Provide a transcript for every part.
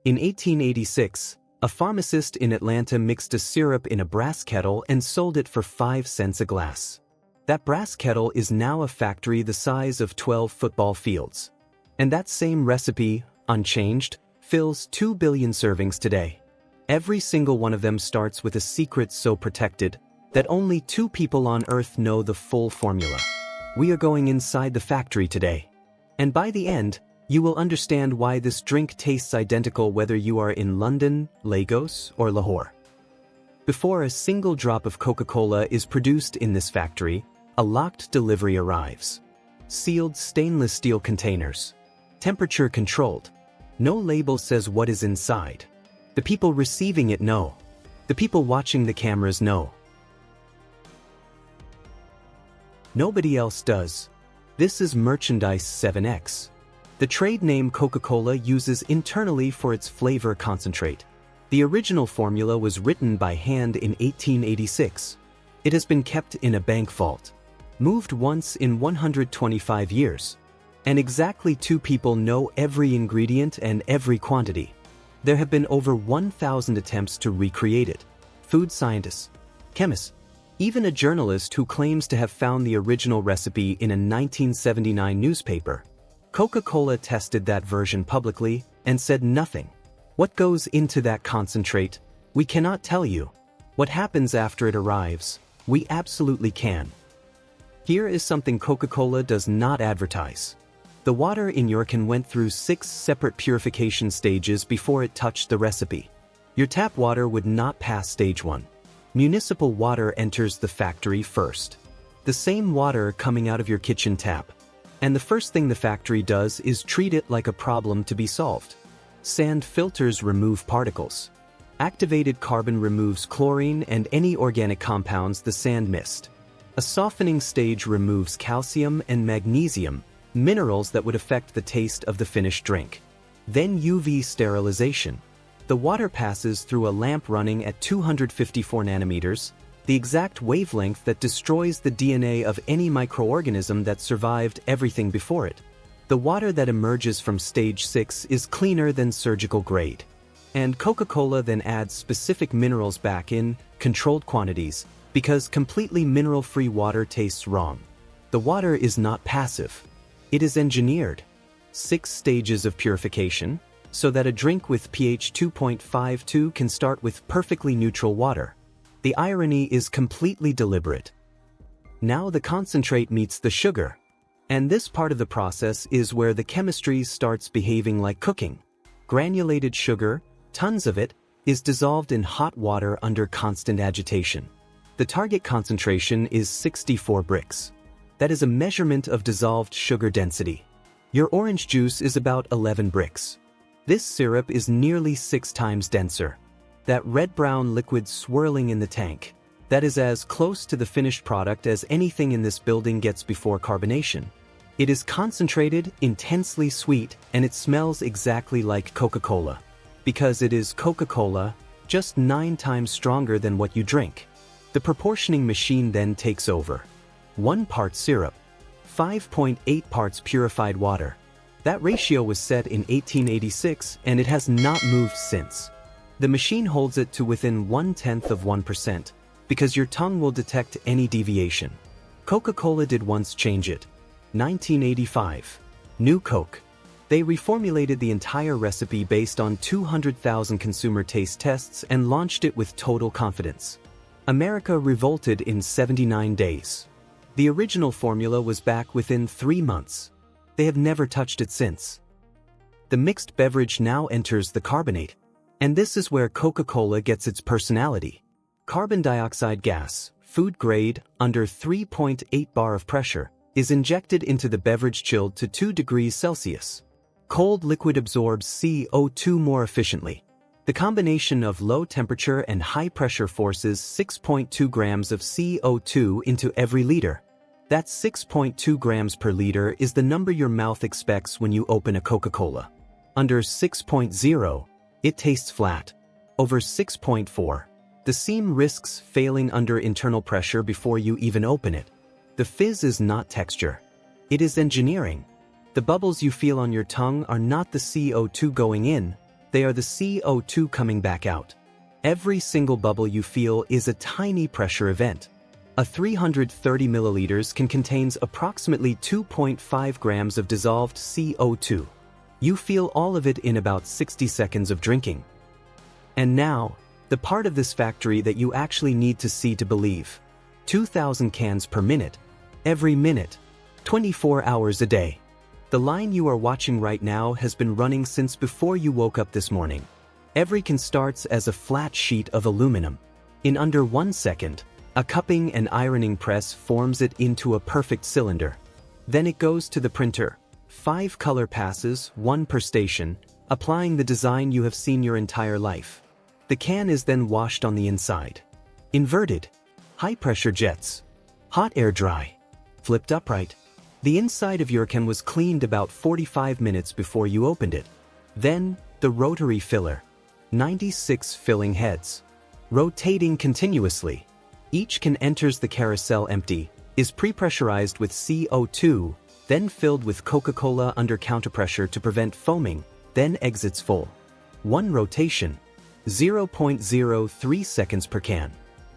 In 1886, a pharmacist in Atlanta mixed a syrup in a brass kettle and sold it for 5 cents a glass. That brass kettle is now a factory the size of 12 football fields. And that same recipe, unchanged, fills 2 billion servings today. Every single one of them starts with a secret so protected that only 2 people on Earth know the full formula. We are going inside the factory today. And by the end, you will understand why this drink tastes identical whether you are in London, Lagos, or Lahore. Before a single drop of Coca-Cola is produced in this factory, a locked delivery arrives. Sealed stainless steel containers. Temperature controlled. No label says what is inside. The people receiving it know. The people watching the cameras know. Nobody else does. This is Merchandise 7X. The trade name Coca-Cola uses internally for its flavor concentrate. The original formula was written by hand in 1886. It has been kept in a bank vault. Moved once in 125 years. And exactly 2 people know every ingredient and every quantity. There have been over 1,000 attempts to recreate it. Food scientists, chemists, even a journalist who claims to have found the original recipe in a 1979 newspaper. Coca-Cola tested that version publicly and said nothing. What goes into that concentrate? We cannot tell you. What happens after it arrives? We absolutely can. Here is something Coca-Cola does not advertise. The water in your can went through 6 separate purification stages before it touched the recipe. Your tap water would not pass stage 1. Municipal water enters the factory first. The same water coming out of your kitchen tap. And the first thing the factory does is treat it like a problem to be solved. Sand filters remove particles. Activated carbon removes chlorine and any organic compounds the sand missed. A softening stage removes calcium and magnesium, minerals that would affect the taste of the finished drink. Then UV sterilization. The water passes through a lamp running at 254 nanometers, the exact wavelength that destroys the DNA of any microorganism that survived everything before it. The water that emerges from stage 6 is cleaner than surgical grade. And Coca-Cola then adds specific minerals back in controlled quantities because completely mineral-free water tastes wrong. The water is not passive. It is engineered. 6 stages of purification, so that a drink with pH 2.52 can start with perfectly neutral water. The irony is completely deliberate. Now the concentrate meets the sugar. And this part of the process is where the chemistry starts behaving like cooking. Granulated sugar, tons of it, is dissolved in hot water under constant agitation. The target concentration is 64 bricks. That is a measurement of dissolved sugar density. Your orange juice is about 11 bricks. This syrup is nearly 6 times denser. That red-brown liquid swirling in the tank, that is as close to the finished product as anything in this building gets before carbonation. It is concentrated, intensely sweet, and it smells exactly like Coca-Cola. Because it is Coca-Cola, just 9 times stronger than what you drink. The proportioning machine then takes over. 1 part syrup, 5.8 parts purified water. That ratio was set in 1886 and it has not moved since. The machine holds it to within 0.1%, because your tongue will detect any deviation. Coca-Cola did once change it. 1985. New Coke. They reformulated the entire recipe based on 200,000 consumer taste tests and launched it with total confidence. America revolted in 79 days. The original formula was back within 3 months. They have never touched it since. The mixed beverage now enters the carbonate. And this is where Coca-Cola gets its personality. Carbon dioxide gas, food grade, under 3.8 bar of pressure, is injected into the beverage chilled to 2 degrees Celsius. Cold liquid absorbs CO2 more efficiently. The combination of low temperature and high pressure forces 6.2 grams of CO2 into every liter. That's 6.2 grams per liter is the number your mouth expects when you open a Coca-Cola. Under 6.0, it tastes flat. Over 6.4, the seam risks failing under internal pressure before you even open it. The fizz is not texture. It is engineering. The bubbles you feel on your tongue are not the CO2 going in, They are the CO2 coming back out. Every single bubble you feel is a tiny pressure event. A 330 milliliters can contain approximately 2.5 grams of dissolved CO2. You feel all of it in about 60 seconds of drinking. And now, the part of this factory that you actually need to see to believe. 2,000 cans per minute, every minute, 24 hours a day. The line you are watching right now has been running since before you woke up this morning. Every can starts as a flat sheet of aluminum. In under 1 second, a cupping and ironing press forms it into a perfect cylinder. Then it goes to the printer. 5 color passes, 1 per station, applying the design you have seen your entire life. The can is then washed on the inside. Inverted. High-pressure jets. Hot air dry. Flipped upright. The inside of your can was cleaned about 45 minutes before you opened it. Then, the rotary filler. 96 filling heads. Rotating continuously. Each can enters the carousel empty, is pre-pressurized with CO2, then filled with Coca-Cola under counterpressure to prevent foaming, then exits full. 1 rotation. 0.03 seconds per can.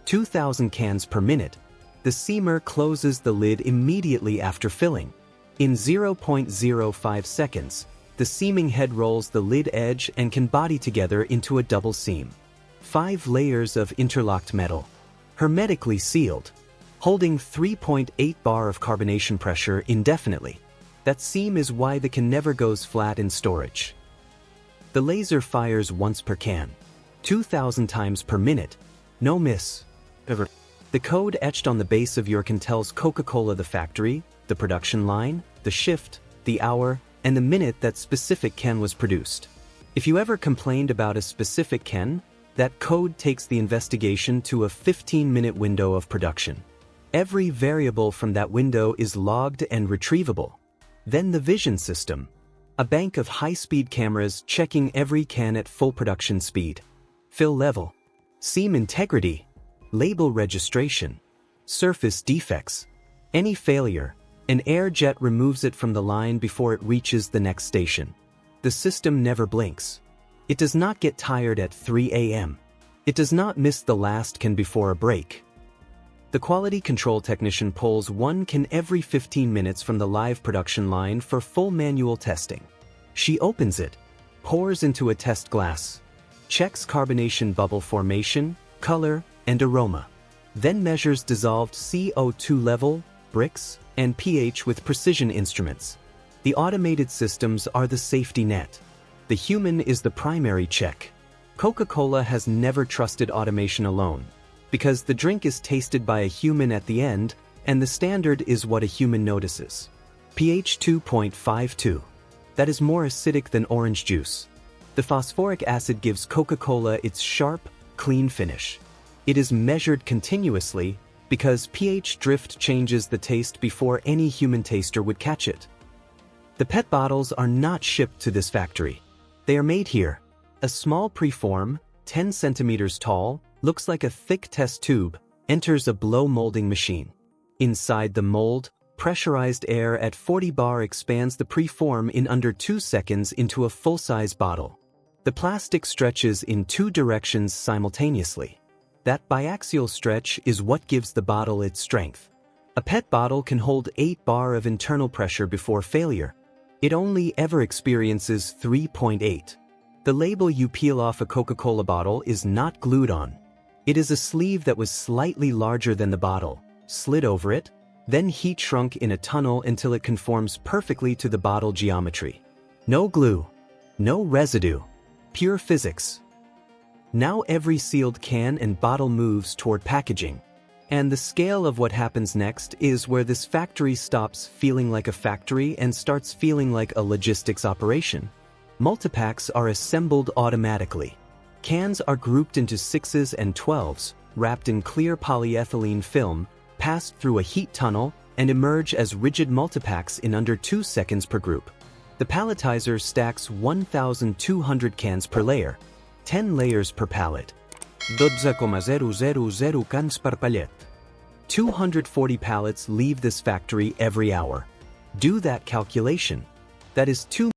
2,000 cans per minute. The seamer closes the lid immediately after filling. In 0.05 seconds, the seaming head rolls the lid edge and can body together into a double seam. 5 layers of interlocked metal. Hermetically sealed. Holding 3.8 bar of carbonation pressure indefinitely. That seam is why the can never goes flat in storage. The laser fires once per can. 2,000 times per minute. No miss. Ever. The code etched on the base of your can tells Coca-Cola the factory, the production line, the shift, the hour, and the minute that specific can was produced. If you ever complained about a specific can, that code takes the investigation to a 15-minute window of production. Every variable from that window is logged and retrievable. Then the vision system. A bank of high-speed cameras checking every can at full production speed. Fill level. Seam integrity. Label registration. Surface defects. Any failure, an air jet removes it from the line before it reaches the next station. The system never blinks. It does not get tired at 3 a.m. It does not miss the last can before a break. The quality control technician pulls 1 can every 15 minutes from the live production line for full manual testing. She opens it, pours into a test glass, checks carbonation bubble formation, color, and aroma. Then measures dissolved CO2 level, bricks, and pH with precision instruments. The automated systems are the safety net. The human is the primary check. Coca-Cola has never trusted automation alone, because the drink is tasted by a human at the end, and the standard is what a human notices. pH 2.52. That is more acidic than orange juice. The phosphoric acid gives Coca-Cola its sharp, clean finish. It is measured continuously because pH drift changes the taste before any human taster would catch it. The PET bottles are not shipped to this factory. They are made here. A small preform, 10 centimeters tall, looks like a thick test tube, enters a blow molding machine. Inside the mold, pressurized air at 40 bar expands the preform in under 2 seconds into a full-size bottle. The plastic stretches in 2 directions simultaneously. That biaxial stretch is what gives the bottle its strength. A PET bottle can hold 8 bar of internal pressure before failure. It only ever experiences 3.8. The label you peel off a Coca-Cola bottle is not glued on. It is a sleeve that was slightly larger than the bottle, slid over it, then heat shrunk in a tunnel until it conforms perfectly to the bottle geometry. No glue. No residue. Pure physics. Now every sealed can and bottle moves toward packaging. And the scale of what happens next is where this factory stops feeling like a factory and starts feeling like a logistics operation. Multipacks are assembled automatically. Cans are grouped into 6s and 12s, wrapped in clear polyethylene film, passed through a heat tunnel, and emerge as rigid multipacks in under 2 seconds per group. The palletizer stacks 1,200 cans per layer, 10 layers per pallet. 12,000 cans per pallet. 240 pallets leave this factory every hour. Do that calculation. That is 2